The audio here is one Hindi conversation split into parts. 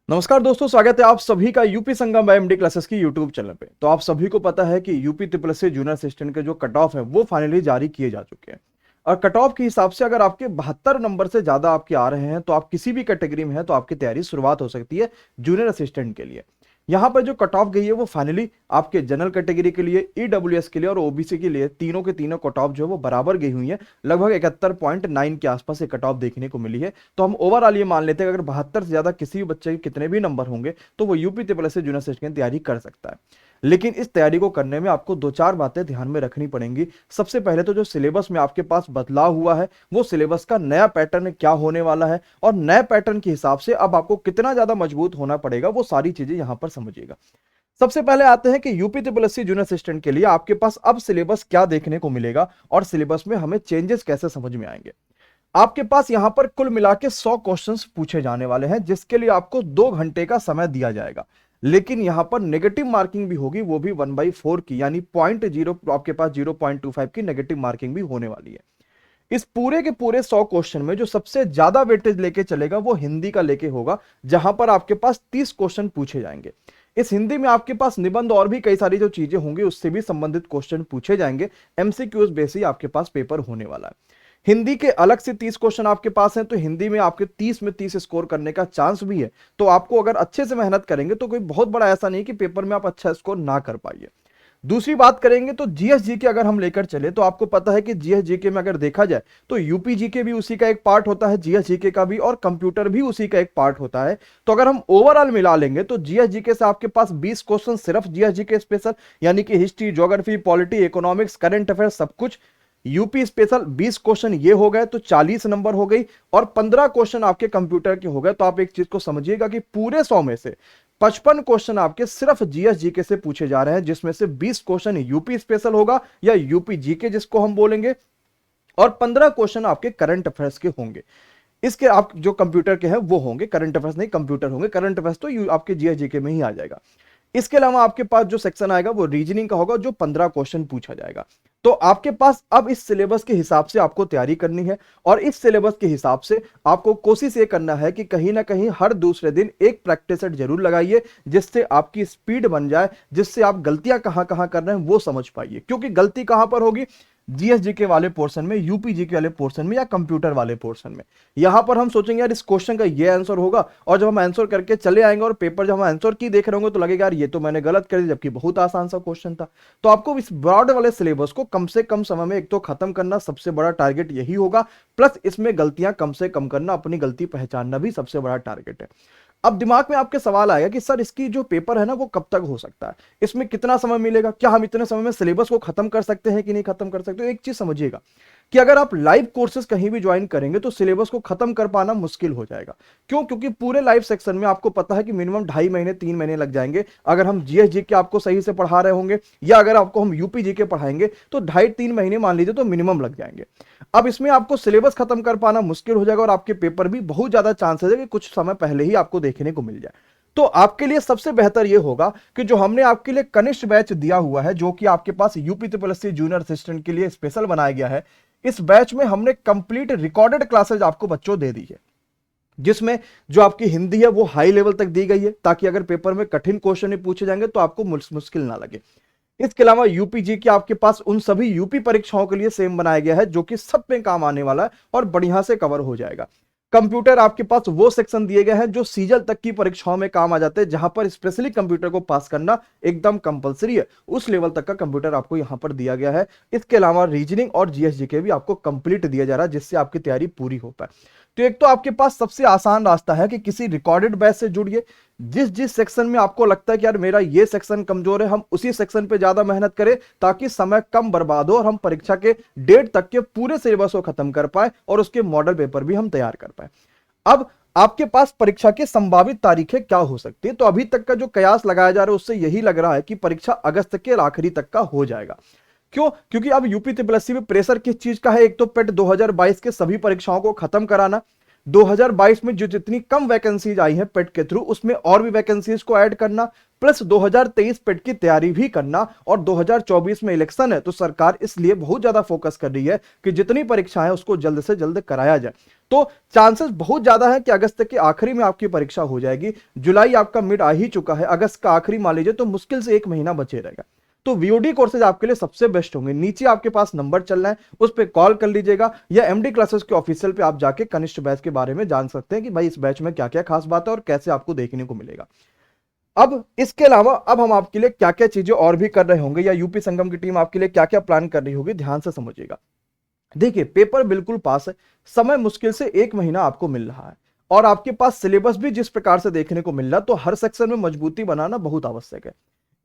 नमस्कार दोस्तों, स्वागत है आप सभी का यूपी संगम बाय एमडी क्लासेस की यूट्यूब चैनल पे। तो आप सभी को पता है कि UP triple S junior assistant के जो कट ऑफ है वो फाइनली जारी किए जा चुके हैं। और कट ऑफ के हिसाब से अगर आपके 72 नंबर से ज्यादा आपके आ रहे हैं तो आप किसी भी कैटेगरी में हैं तो आपकी तैयारी शुरुआत हो सकती है जूनियर असिस्टेंट के लिए। यहाँ पर जो कट ऑफ गई है वो फाइनली आपके जनरल कैटेगरी के लिए, ईडब्ल्यूएस के लिए और ओबीसी के लिए तीनों के तीनों कट ऑफ जो है वो बराबर गई हुई है। लगभग 71.9 के आसपास कट ऑफ देखने को मिली है। तो हम ओवरऑल ये मान लेते हैं अगर 72 से ज्यादा किसी भी बच्चे के कितने भी नंबर होंगे तो वो UP triple S junior assistant की तैयारी कर सकता है। लेकिन इस तैयारी को करने में आपको दो चार बातें ध्यान में रखनी पड़ेंगी। सबसे पहले तो जो सिलेबस में आपके पास बदलाव हुआ है वो सिलेबस का नया पैटर्न क्या होने वाला है और नए पैटर्न के हिसाब से अब आपको कितना ज्यादा मजबूत होना पड़ेगा, वो सारी चीजें यहां पर समझिएगा। सबसे पहले आते हैं कि UP triple S junior assistant के लिए आपके पास अब सिलेबस क्या देखने को मिलेगा और सिलेबस में हमें चेंजेस कैसे समझ में आएंगे। आपके पास यहां पर कुल मिला के 100 क्वेश्चंस पूछे जाने वाले हैं जिसके लिए आपको 2 घंटे का समय दिया जाएगा। लेकिन यहां पर नेगेटिव मार्किंग भी होगी, वो भी 1/4 की, यानी 0.0 आपके पास 0.25 की नेगेटिव मार्किंग भी होने वाली है। इस पूरे के पूरे 100 क्वेश्चन में जो सबसे ज्यादा वेटेज लेके चलेगा वो हिंदी का लेके होगा, जहां पर आपके पास 30 क्वेश्चन पूछे जाएंगे। इस हिंदी में आपके पास निबंध और भी कई सारी जो चीजें होंगी उससे भी संबंधित क्वेश्चन पूछे जाएंगे। एमसीक्यूज बेस ही आपके पास पेपर होने वाला है। हिंदी के अलग से 30 क्वेश्चन आपके पास हैं, तो हिंदी में आपके 30 में 30 स्कोर करने का चांस भी है। तो आपको अगर अच्छे से मेहनत करेंगे तो कोई बहुत बड़ा ऐसा नहीं कि पेपर में आप अच्छा स्कोर ना कर पाइए। दूसरी बात करेंगे तो जीएस जीके अगर हम लेकर चले तो आपको पता है कि जीएस जीके में अगर देखा जाए तो यूपी जीके भी उसी का एक पार्ट होता है, जीएस जीके का भी, और कंप्यूटर भी उसी का एक पार्ट होता है। तो अगर हम ओवरऑल मिला लेंगे तो जीएस जीके से आपके पास 20 क्वेश्चन सिर्फ जीएस जीके स्पेशल, यानी कि history, geography, polity, economics, current affair सब कुछ। यूपी स्पेशल 20 क्वेश्चन ये हो गए तो 40 नंबर हो गई, और 15 क्वेश्चन आपके कंप्यूटर के हो गए। तो आप एक चीज को समझिएगा कि पूरे 100 में से 55 क्वेश्चन आपके सिर्फ जीएस जीके से पूछे जा रहे हैं, जिसमें से 20 क्वेश्चन यूपी स्पेशल होगा या यूपी जीके जिसको हम बोलेंगे, और 15 क्वेश्चन आपके करंट अफेयर्स के होंगे। इसके आप जो कंप्यूटर के हैं वो होंगे, करंट अफेयर्स नहीं कंप्यूटर होंगे। करंट अफेयर्स तो आपके जीएस जीके में ही आ जाएगा। इसके अलावा आपके पास जो सेक्शन आएगा वो रीजनिंग का होगा, जो 15 क्वेश्चन पूछा जाएगा। तो आपके पास अब इस सिलेबस के हिसाब से आपको तैयारी करनी है, और इस सिलेबस के हिसाब से आपको कोशिश ये करना है कि कहीं ना कहीं हर दूसरे दिन एक प्रैक्टिस सेट जरूर लगाइए, जिससे आपकी स्पीड बन जाए, जिससे आप गलतियां कहां कहां कर रहे हैं वो समझ पाइए। क्योंकि गलती कहां पर होगी? जीएसजीके वाले पोर्शन में, यूपीजीके वाले पोर्शन में, या कंप्यूटर वाले पोर्शन में। यहां पर हम सोचेंगे यार इस क्वेश्चन का ये आंसर होगा, और जब हम आंसर करके चले आएंगे और पेपर जब हम आंसर की देख रहे होंगे तो लगेगा यार ये तो मैंने गलत कर दिया, जबकि बहुत आसान सा क्वेश्चन था। तो आपको इस ब्रॉड वाले सिलेबस को कम से कम समय में एक तो खत्म करना सबसे बड़ा टारगेट यही होगा, प्लस इसमें गलतियां कम से कम करना, अपनी गलती पहचानना भी सबसे बड़ा टारगेट है। अब दिमाग में आपके सवाल आएगा कि सर इसकी जो पेपर है ना वो कब तक हो सकता है, इसमें कितना समय मिलेगा, क्या हम इतने समय में सिलेबस को खत्म कर सकते हैं कि नहीं खत्म कर सकते? तो एक चीज समझिएगा कि अगर आप लाइव कोर्सेज कहीं भी ज्वाइन करेंगे तो सिलेबस को खत्म कर पाना मुश्किल हो जाएगा। क्यों? क्योंकि पूरे लाइव सेक्शन में आपको पता है कि मिनिमम 2.5 महीने 3 महीने लग जाएंगे। अगर हम जीएस जीके आपको सही से पढ़ा रहे होंगे, या अगर आपको हम यूपी जीके पढ़ाएंगे तो 2.5-3 महीने मान लीजिए तो मिनिमम लग जाएंगे। अब इसमें आपको सिलेबस खत्म कर पाना मुश्किल हो जाएगा, और आपके पेपर भी बहुत ज्यादा चांसेस है कि कुछ समय पहले ही आपको देखने को मिल जाए। तो आपके लिए सबसे बेहतर यह होगा कि जो हमने आपके लिए कनिष्ठ बैच दिया हुआ है, जो कि आपके पास UP triple S junior assistant के लिए स्पेशल बनाया गया है, इस बैच में हमने कंप्लीट रिकॉर्डेड क्लासेज आपको बच्चों दे दी है, जिसमें जो आपकी हिंदी है वो हाई लेवल तक दी गई है, ताकि अगर पेपर में कठिन क्वेश्चन पूछे जाएंगे तो आपको मुश्किल ना लगे। इसके अलावा यूपी जी के आपके पास उन सभी यूपी परीक्षाओं के लिए सेम बनाया गया है, जो कि सब में काम आने वाला है और बढ़िया से कवर हो जाएगा। कंप्यूटर आपके पास वो सेक्शन दिए गए हैं जो सीजल तक की परीक्षाओं में काम आ जाते हैं, जहां पर स्पेशली कंप्यूटर को पास करना एकदम कंपलसरी है। उस लेवल तक का कंप्यूटर आपको यहां पर दिया गया है। इसके अलावा रीजनिंग और जीएसजीके भी आपको कंप्लीट दिया जा रहा है, जिससे आपकी तैयारी पूरी हो पाए। तो एक तो आपके पास सबसे आसान रास्ता है कि किसी रिकॉर्डेड बैच से जुड़िए। जिस जिस सेक्शन में आपको लगता है कि यार मेरा ये सेक्शन कमजोर है, हम उसी सेक्शन पे ज्यादा मेहनत करें, ताकि समय कम बर्बाद हो और हम परीक्षा के डेट तक के पूरे सिलेबस को खत्म कर पाए और उसके मॉडल पेपर भी हम तैयार कर पाए। अब आपके पास परीक्षा की संभावित तारीखें क्या हो सकती है? तो अभी तक का जो कयास लगाया जा रहा है उससे यही लग रहा है कि परीक्षा अगस्त के आखिरी तक का हो जाएगा। क्यों? क्योंकि अब यूपी ट्रिपल एस में प्रेशर किस चीज का है? एक तो पेट 2022 के सभी परीक्षाओं को खत्म कराना, 2022 में जो जितनी कम वैकेंसीज आई हैं पेट के थ्रू, उसमें और भी वैकेंसीज को ऐड करना, प्लस 2023 पेट की तैयारी भी करना। और 2024 में इलेक्शन है, तो सरकार इसलिए बहुत ज्यादा फोकस कर रही है कि जितनी परीक्षाएं उसको जल्द से जल्द कराया जाए। तो चांसेस बहुत ज्यादा है कि अगस्त के आखिरी में आपकी परीक्षा हो जाएगी। जुलाई आपका मिड आ ही चुका है, अगस्त का आखिरी मान लीजिए तो मुश्किल से 1 महीना बचे रहेगा। तो वीओडी कोर्सेज आपके लिए सबसे बेस्ट होंगे। नीचे आपके पास नंबर चल रहा है, उस पर कॉल कर लीजिएगा, या एमडी क्लासेस के ऑफिशियल पे आप जाके कनिष्ठ बैच के बारे में जान सकते हैं कि भाई इस बैच में क्या क्या खास बात है और कैसे आपको देखने को मिलेगा। अब इसके अलावा अब हम आपके लिए क्या क्या चीजें और भी कर रहे होंगे, या यूपी संगम की टीम आपके लिए क्या क्या प्लान कर रही होगी, ध्यान से समझिएगा। देखिए, पेपर बिल्कुल पास है, समय मुश्किल से 1 महीना आपको मिल रहा है, और आपके पास सिलेबस भी जिस प्रकार से देखने को मिल रहा है, तो हर सेक्शन में मजबूती बनाना बहुत आवश्यक है।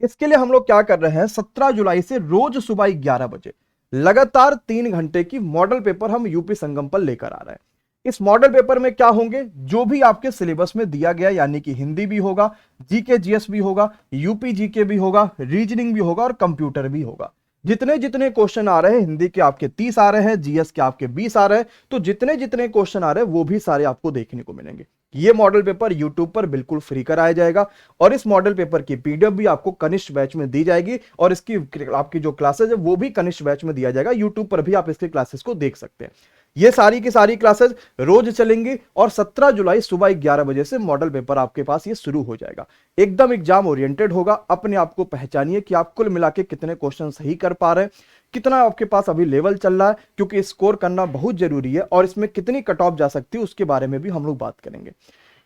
इसके लिए हम लोग क्या कर रहे हैं, 17 जुलाई से रोज सुबह 11 बजे लगातार 3 घंटे की मॉडल पेपर हम यूपी संगम पर लेकर आ रहे हैं। इस मॉडल पेपर में क्या होंगे, जो भी आपके सिलेबस में दिया गया, यानी कि हिंदी भी होगा, जीके जीएस भी होगा, यूपी जीके भी होगा, रीजनिंग भी होगा और कंप्यूटर भी होगा। जितने जितने क्वेश्चन आ रहे हैं, हिंदी के आपके 30 आ रहे हैं, जीएस के आपके 20 आ रहे हैं, तो जितने जितने क्वेश्चन आ रहे हैं वो भी सारे आपको देखने को मिलेंगे। ये मॉडल पेपर यूट्यूब पर बिल्कुल फ्री कराया जाएगा, और इस मॉडल पेपर की पीडीएफ भी आपको कनिष्ठ बैच में दी जाएगी, और इसकी आपकी जो क्लासेज है वो भी कनिष्ठ बैच में दिया जाएगा। यूट्यूब पर भी आप इसके क्लासेस को देख सकते हैं। ये सारी की सारी क्लासेस रोज चलेंगी, और 17 जुलाई सुबह 11 बजे से मॉडल पेपर आपके पास ये शुरू हो जाएगा। एकदम एग्जाम ओरिएंटेड होगा। अपने आप को पहचानिए कि आप कुल मिला के कितने क्वेश्चन सही कर पा रहे हैं, कितना आपके पास अभी लेवल चल रहा है, क्योंकि स्कोर करना बहुत जरूरी है, और इसमें कितनी कट ऑफ जा सकती है उसके बारे में भी हम लोग बात करेंगे।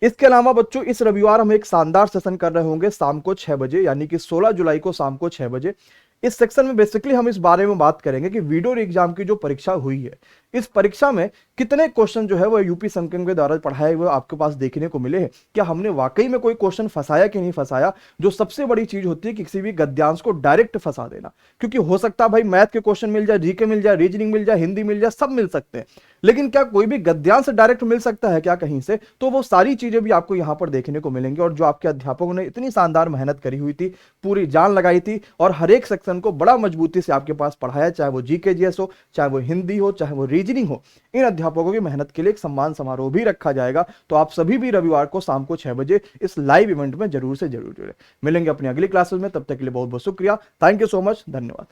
इसके अलावा बच्चों, इस रविवार हम एक शानदार सेशन कर रहे होंगे शाम को 6 बजे, यानी कि 16 जुलाई को शाम को 6 बजे। इस सेक्शन में बेसिकली हम इस बारे में बात करेंगे कि वीडियो एग्जाम की जो परीक्षा हुई है, इस परीक्षा में कितने क्वेश्चन जो है वो यूपी संगम के द्वारा पढ़ाए हुए आपके पास देखने को मिले हैं। क्या हमने वाकई में कोई क्वेश्चन फंसाया कि नहीं फंसाया। जो सबसे बड़ी चीज होती है कि किसी भी गद्यांश को डायरेक्ट फंसा देना, क्योंकि हो सकता है भाई मैथ के क्वेश्चन मिल जाए, जीके मिल जाए, रीजनिंग मिल जाए, हिंदी मिल जाए, सब मिल सकते हैं, लेकिन क्या कोई भी गद्यांश डायरेक्ट मिल सकता है क्या कहीं से। तो वो सारी चीजें भी आपको यहाँ पर देखने को मिलेंगी, और जो आपके अध्यापकों ने इतनी शानदार मेहनत करी हुई थी, पूरी जान लगाई थी, और हर एक सेक्शन को बड़ा मजबूती से आपके पास पढ़ाया, चाहे वो जीके जीएस हो, चाहे वो हिंदी हो, चाहे वो रीजनिंग हो। इन अध्यापकों की मेहनत के लिए एक सम्मान समारोह भी रखा जाएगा। तो आप सभी भी रविवार को शाम को 6 बजे इस लाइव इवेंट में जरूर से जरूर जुड़े। मिलेंगे अपनी अगली क्लासेस में, तब तक के लिए बहुत बहुत शुक्रिया। थैंक यू सो मच, धन्यवाद।